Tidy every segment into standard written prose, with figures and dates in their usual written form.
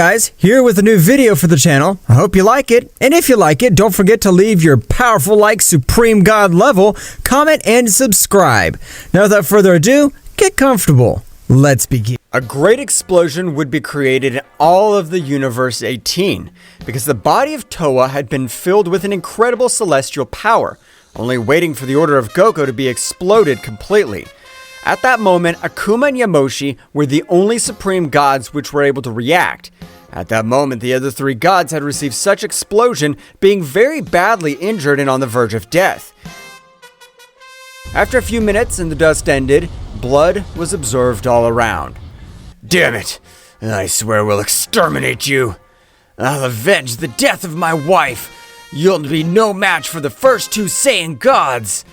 guys, here with a new video for the channel. I hope you like it, and if you like it, don't forget to leave your powerful like Supreme God level, comment, and subscribe. Now without further ado, get comfortable. Let's begin. A great explosion would be created in all of the Universe 18, because the body of Towa had been filled with an incredible celestial power, only waiting for the order of Goku to be exploded completely. At that moment, Akuma and Yamoshi were the only supreme gods which were able to react. At that moment, the other three gods had received such explosion, being very badly injured and on the verge of death. After a few minutes and the dust ended, blood was observed all around. Damn it! I swear we'll exterminate you! I'll avenge the death of my wife! You'll be no match for the first two Saiyan gods!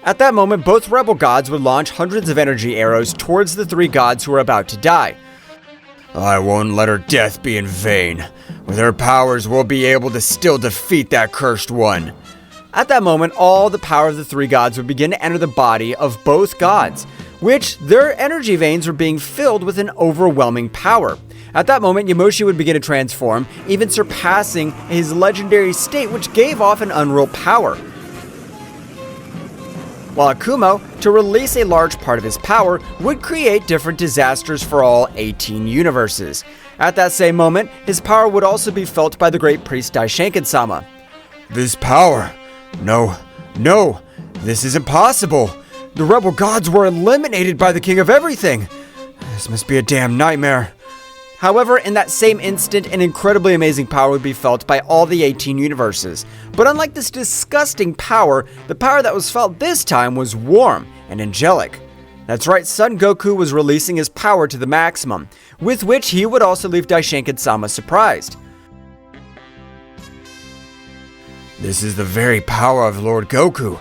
At that moment, both rebel gods would launch hundreds of energy arrows towards the three gods who were about to die. I won't let her death be in vain. With her powers, we'll be able to still defeat that cursed one. At that moment, all the power of the three gods would begin to enter the body of both gods, which their energy veins were being filled with an overwhelming power. At that moment, Yamoshi would begin to transform, even surpassing his legendary state, which gave off an unreal power. While Akuma, to release a large part of his power, would create different disasters for all 18 universes. At that same moment, his power would also be felt by the great priest Zeno-sama. This power? No, this is impossible. The rebel gods were eliminated by the king of everything. This must be a damn nightmare. However, in that same instant, an incredibly amazing power would be felt by all the 18 universes. But unlike this disgusting power, the power that was felt this time was warm and angelic. That's right, Son Goku was releasing his power to the maximum, with which he would also leave Daishinkan-sama surprised. This is the very power of Lord Goku.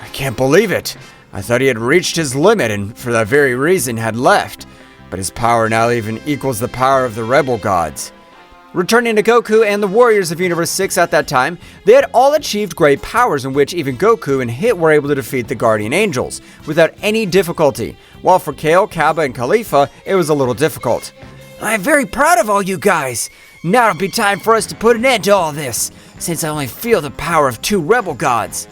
I can't believe it. I thought he had reached his limit and for that very reason had left. But his power now even equals the power of the rebel gods. Returning to Goku and the warriors of Universe 6 at that time, they had all achieved great powers in which even Goku and Hit were able to defeat the Guardian Angels without any difficulty, while for Kale, Kaba, and Caulifa, it was a little difficult. I am very proud of all you guys. Now it'll be time for us to put an end to all this, since I only feel the power of two rebel gods.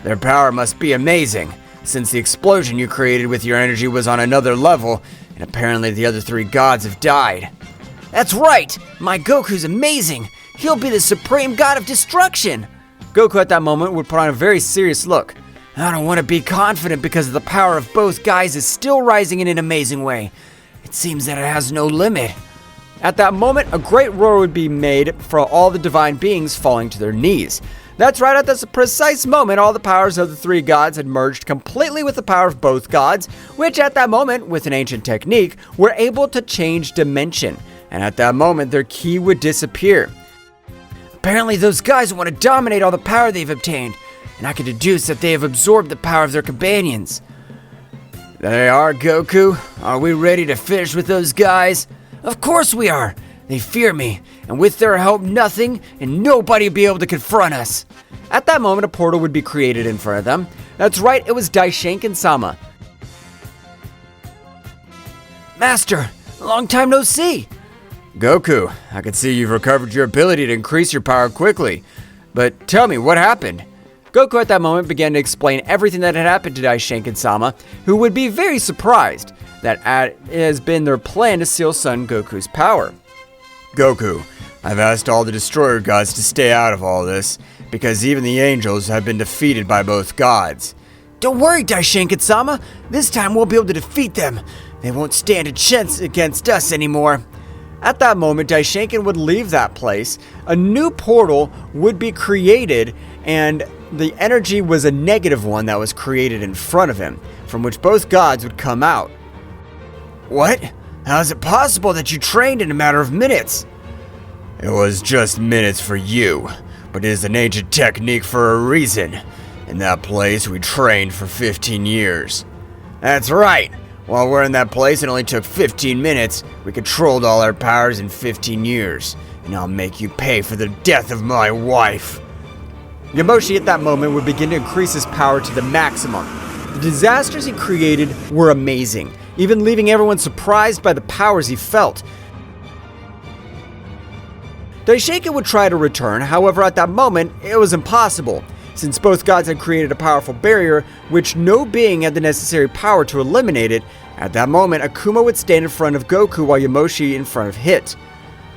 Their power must be amazing, since the explosion you created with your energy was on another level, and apparently the other three gods have died. That's right! My Goku's amazing! He'll be the supreme god of destruction! Goku at that moment would put on a very serious look. I don't want to be confident because the power of both guys is still rising in an amazing way. It seems that it has no limit. At that moment, a great roar would be made for all the divine beings falling to their knees. That's right, at this precise moment, all the powers of the three gods had merged completely with the power of both gods, which at that moment, with an ancient technique, were able to change dimension. And at that moment, their ki would disappear. Apparently those guys want to dominate all the power they've obtained, and I can deduce that they have absorbed the power of their companions. There they are, Goku. Are we ready to finish with those guys? Of course we are. They fear me, and with their help, nothing and nobody will be able to confront us. At that moment, a portal would be created in front of them. That's right, it was Daishinkan-sama. Master, long time no see. Goku, I can see you've recovered your ability to increase your power quickly. But tell me, what happened? Goku at that moment began to explain everything that had happened to Daishinkan-sama, who would be very surprised that it has been their plan to seal Son Goku's power. Goku, I've asked all the destroyer gods to stay out of all this, because even the angels have been defeated by both gods. Don't worry, Daishinkan-sama. This time we'll be able to defeat them. They won't stand a chance against us anymore. At that moment, Daishinkan would leave that place. A new portal would be created, and the energy was a negative one that was created in front of him, from which both gods would come out. What? How is it possible that you trained in a matter of minutes? It was just minutes for you, but it is an ancient technique for a reason. In that place, we trained for 15 years. That's right. While we're in that place, it only took 15 minutes. We controlled all our powers in 15 years, and I'll make you pay for the death of my wife. Yamoshi at that moment would begin to increase his power to the maximum. The disasters he created were amazing, even leaving everyone surprised by the powers he felt. Daishinkan would try to return, however at that moment, it was impossible, since both gods had created a powerful barrier which no being had the necessary power to eliminate it. At that moment, Akuma would stand in front of Goku while Yamoshi in front of Hit.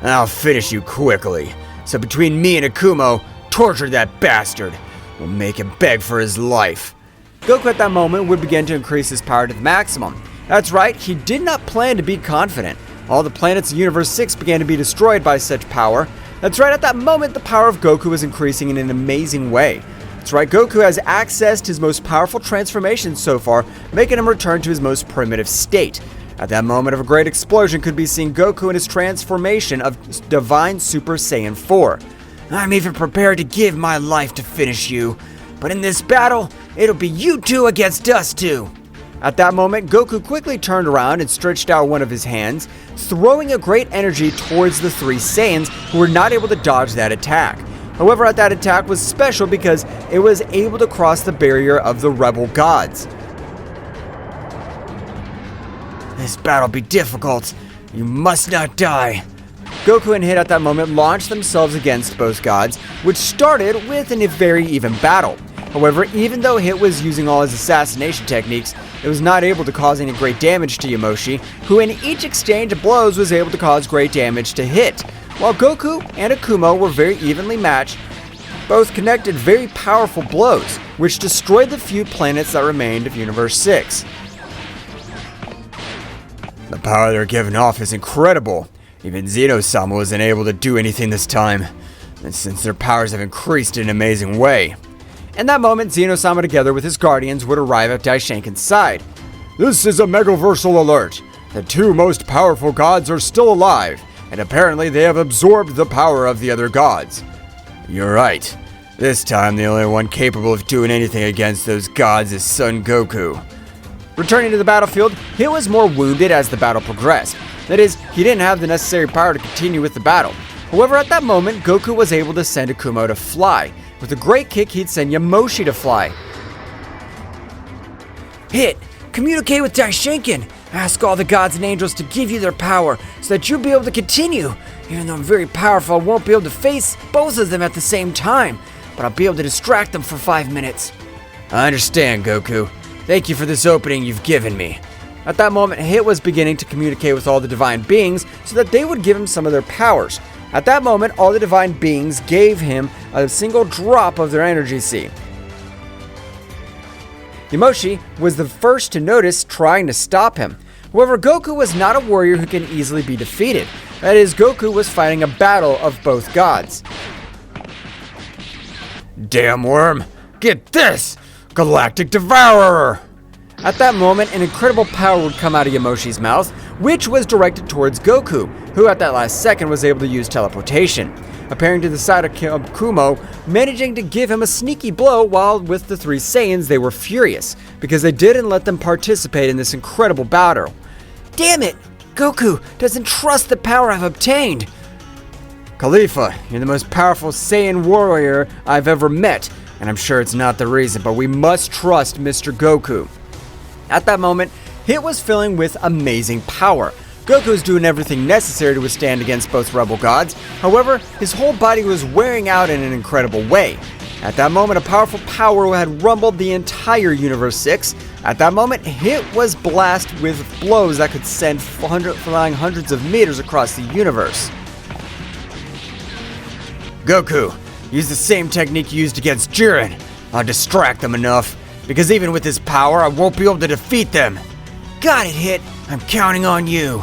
I'll finish you quickly, so between me and Akuma, torture that bastard. We'll make him beg for his life. Goku at that moment would begin to increase his power to the maximum. That's right, he did not plan to be confident. All the planets in Universe 6 began to be destroyed by such power. That's right, at that moment, the power of Goku was increasing in an amazing way. That's right, Goku has accessed his most powerful transformation so far, making him return to his most primitive state. At that moment of a great explosion could be seen Goku in his transformation of Divine Super Saiyan 4. I'm even prepared to give my life to finish you, but in this battle, it'll be you two against us two. At that moment, Goku quickly turned around and stretched out one of his hands, throwing a great energy towards the three Saiyans who were not able to dodge that attack. However, that attack was special because it was able to cross the barrier of the rebel gods. This battle'll be difficult. You must not die. Goku and Hit at that moment launched themselves against both gods, which started with a very even battle. However, even though Hit was using all his assassination techniques, it was not able to cause any great damage to Yamoshi, who in each exchange of blows was able to cause great damage to Hit. While Goku and Akuma were very evenly matched, both connected very powerful blows, which destroyed the few planets that remained of Universe 6. The power they're giving off is incredible. Even Zeno-sama wasn't able to do anything this time, and since their powers have increased in an amazing way. In that moment, Zeno-sama together with his guardians would arrive at Daishinkan's side. This is a megaversal alert. The two most powerful gods are still alive, and apparently they have absorbed the power of the other gods. You're right. This time, the only one capable of doing anything against those gods is Son Goku. Returning to the battlefield, he was more wounded as the battle progressed. That is, he didn't have the necessary power to continue with the battle. However, at that moment, Goku was able to send Akuma to fly. With a great kick, he'd send Yamoshi to fly. Hit! Communicate with Daishinkan! Ask all the gods and angels to give you their power so that you'll be able to continue. Even though I'm very powerful, I won't be able to face both of them at the same time, but I'll be able to distract them for 5 minutes. I understand, Goku. Thank you for this opening you've given me. At that moment, Hit was beginning to communicate with all the divine beings so that they would give him some of their powers. At that moment, all the divine beings gave him a single drop of their energy seed. Yamoshi was the first to notice, trying to stop him. However, Goku was not a warrior who can easily be defeated. That is, Goku was fighting a battle of both gods. Damn worm! Get this! Galactic Devourer! At that moment, an incredible power would come out of Yamoshi's mouth, which was directed towards Goku, who at that last second was able to use teleportation, appearing to the side of Kumo, managing to give him a sneaky blow, while with the three Saiyans they were furious, because they didn't let them participate in this incredible battle. Damn it! Goku doesn't trust the power I've obtained! Caulifa, you're the most powerful Saiyan warrior I've ever met, and I'm sure it's not the reason, but we must trust Mr. Goku. At that moment, Hit was filling with amazing power. Goku was doing everything necessary to withstand against both rebel gods. However, his whole body was wearing out in an incredible way. At that moment, a powerful power had rumbled the entire Universe 6. At that moment, Hit was blasted with blows that could send flying hundreds of meters across the universe. Goku, use the same technique you used against Jiren. I'll distract them enough, because even with his power, I won't be able to defeat them. Got it, Hit. I'm counting on you.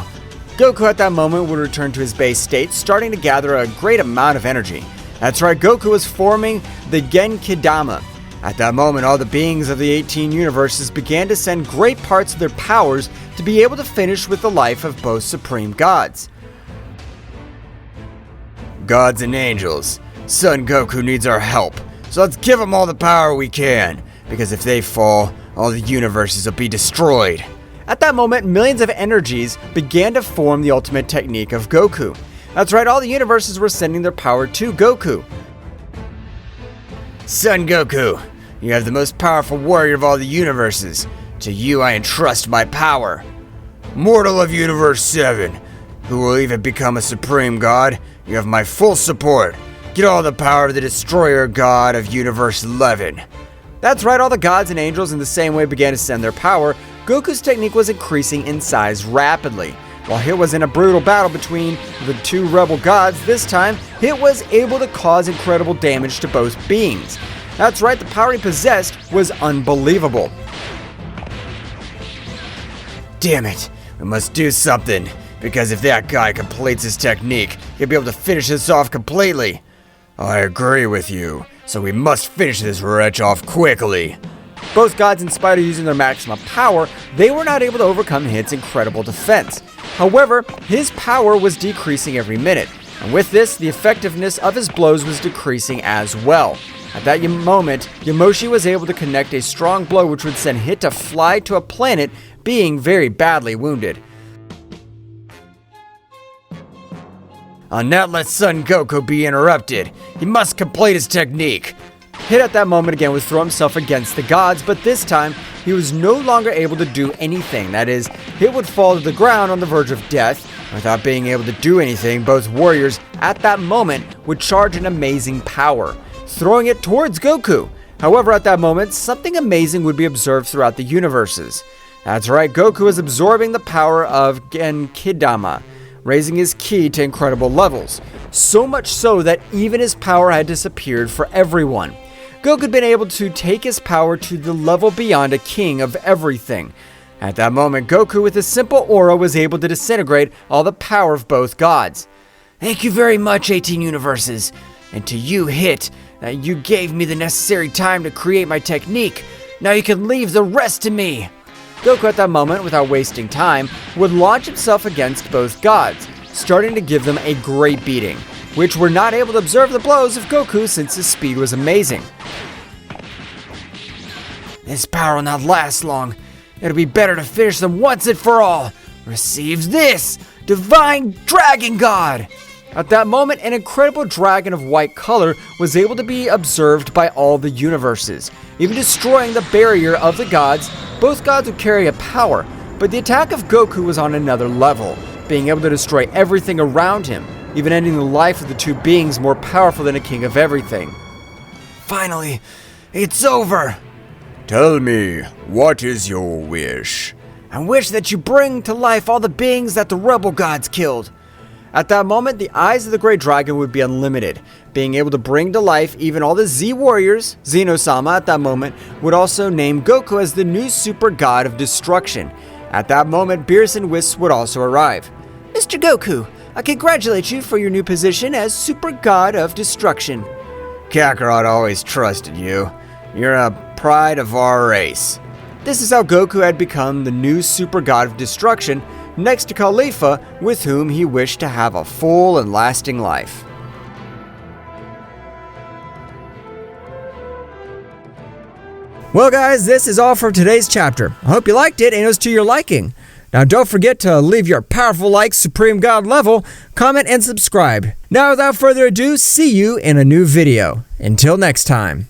Goku at that moment would return to his base state, starting to gather a great amount of energy. That's right, Goku was forming the Genkidama. At that moment, all the beings of the 18 universes began to send great parts of their powers to be able to finish with the life of both supreme gods. Gods and angels, Son Goku needs our help, so let's give him all the power we can, because if they fall, all the universes will be destroyed. At that moment, millions of energies began to form the ultimate technique of Goku. That's right, all the universes were sending their power to Goku. Son Goku, you have the most powerful warrior of all the universes. To you I entrust my power. Mortal of Universe 7, who will even become a supreme god, You have my full support. Get all the power of the destroyer god of Universe 11. That's right, all the gods and angels in the same way began to send their power. Goku's technique was increasing in size rapidly. While Hit was in a brutal battle between the two rebel gods, this time, Hit was able to cause incredible damage to both beings. That's right, the power he possessed was unbelievable. Damn it, we must do something, because if that guy completes his technique, he'll be able to finish this off completely. I agree with you, so we must finish this wretch off quickly. Both gods, in spite of using their maximum power, they were not able to overcome Hit's incredible defense. However, his power was decreasing every minute, and with this, the effectiveness of his blows was decreasing as well. At that moment, Yamoshi was able to connect a strong blow which would send Hit to fly to a planet, being very badly wounded. I'll not let Son Goku be interrupted. He must complete his technique. Hit at that moment again would throw himself against the gods, but this time, he was no longer able to do anything. That is, Hit would fall to the ground on the verge of death. Without being able to do anything, both warriors at that moment would charge an amazing power, throwing it towards Goku. However, at that moment, something amazing would be observed throughout the universes. That's right, Goku is absorbing the power of Genkidama, raising his ki to incredible levels. So much so that even his power had disappeared for everyone. Goku had been able to take his power to the level beyond a king of everything. At that moment, Goku with his simple aura was able to disintegrate all the power of both gods. Thank you very much, 18 Universes. And to you, Hit, that you gave me the necessary time to create my technique. Now you can leave the rest to me. Goku at that moment, without wasting time, would launch himself against both gods, starting to give them a great beating, which were not able to observe the blows of Goku since his speed was amazing. This power will not last long. It'll be better to finish them once and for all. Receive this, Divine Dragon God! At that moment, an incredible dragon of white color was able to be observed by all the universes, even destroying the barrier of the gods. Both gods would carry a power, but the attack of Goku was on another level, being able to destroy everything around him, even ending the life of the two beings more powerful than a king of everything. Finally, it's over! Tell me, what is your wish? I wish that you bring to life all the beings that the rebel gods killed. At that moment, the eyes of the Great Dragon would be unlimited, being able to bring to life even all the Z warriors. Zeno-sama at that moment would also name Goku as the new super god of destruction. At that moment, Beerus and Whis would also arrive. Mr. Goku, I congratulate you for your new position as super god of destruction. Kakarot always trusted you. You're a pride of our race. This is how Goku had become the new super god of destruction, next to Caulifa, with whom he wished to have a full and lasting life. Well guys, this is all for today's chapter. I hope you liked it and it was to your liking. Now don't forget to leave your powerful like Supreme God level, comment and subscribe. Now without further ado, see you in a new video. Until next time.